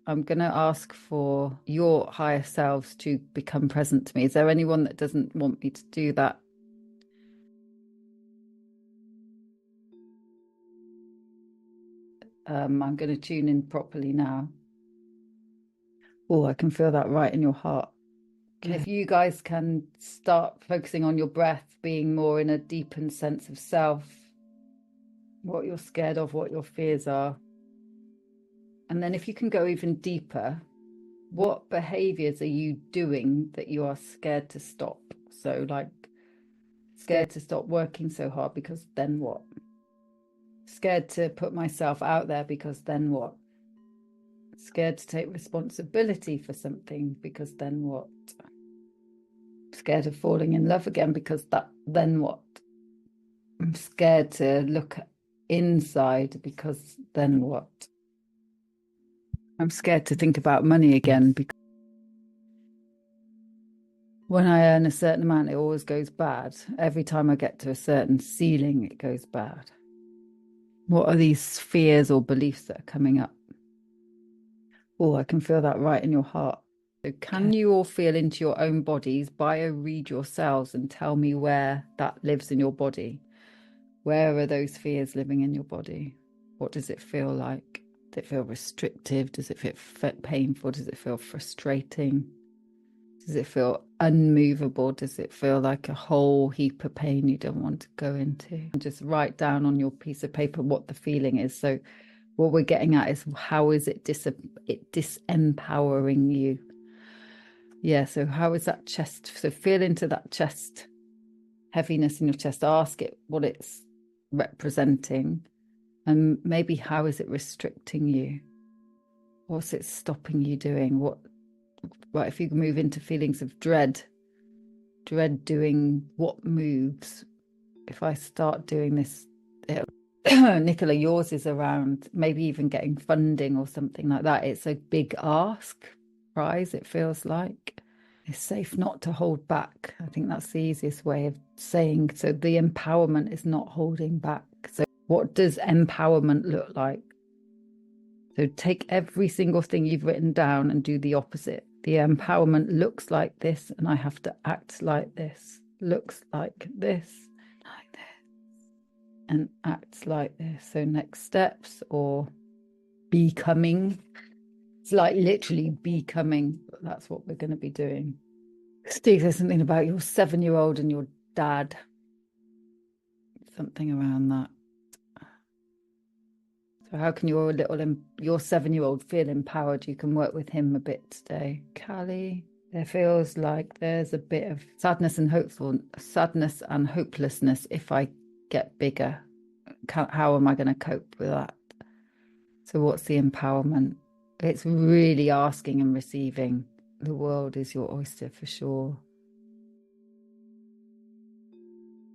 I'm going to ask for your higher selves to become present to me. Is there anyone that doesn't want me to do that? I'm going to tune in properly now. Oh, I can feel that right in your heart. And if you guys can start focusing on your breath, being more in a deepened sense of self, what you're scared of, what your fears are. And then if you can go even deeper, what behaviors are you doing that you are scared to stop? So like scared to stop working so hard because then what? Scared to put myself out there because then what? Scared to take responsibility for something because then what? Scared of falling in love again because then what? I'm scared to look inside because then what? I'm scared to think about money again because when I earn a certain amount, it always goes bad. Every time I get to a certain ceiling, it goes bad. What are these fears or beliefs that are coming up? Oh, I can feel that right in your heart. So can you all feel into your own bodies, bio-read yourselves and tell me where that lives in your body? Where are those fears living in your body? What does it feel like? Does it feel restrictive? Does it feel painful? Does it feel frustrating? Does it feel unmovable? Does it feel like a whole heap of pain you don't want to go into? And just write down on your piece of paper what the feeling is. So what we're getting at is how is it disempowering you? Yeah, so how is that chest? So feel into that chest, heaviness in your chest. Ask it what it's representing. And maybe how is it restricting you? What's it stopping you doing? Right, if you can move into feelings of dread doing what moves. If I start doing this, Nicola, yours is around maybe even getting funding or something like that. It's a big ask, prize, it feels like. It's safe not to hold back. I think that's the easiest way of saying. So the empowerment is not holding back. So what does empowerment look like? So take every single thing you've written down and do the opposite. The empowerment looks like this, and I have to act like this. Looks like this, and acts like this. So next steps or becoming. It's like literally becoming. That's what we're going to be doing. Steve, there's something about your 7-year-old and your dad. Something around that. So how can your 7-year-old feel empowered? You can work with him a bit today. Callie, there feels like there's a bit of sadness and hopelessness if I get bigger. How am I going to cope with that? So what's the empowerment? It's really asking and receiving. The world is your oyster for sure.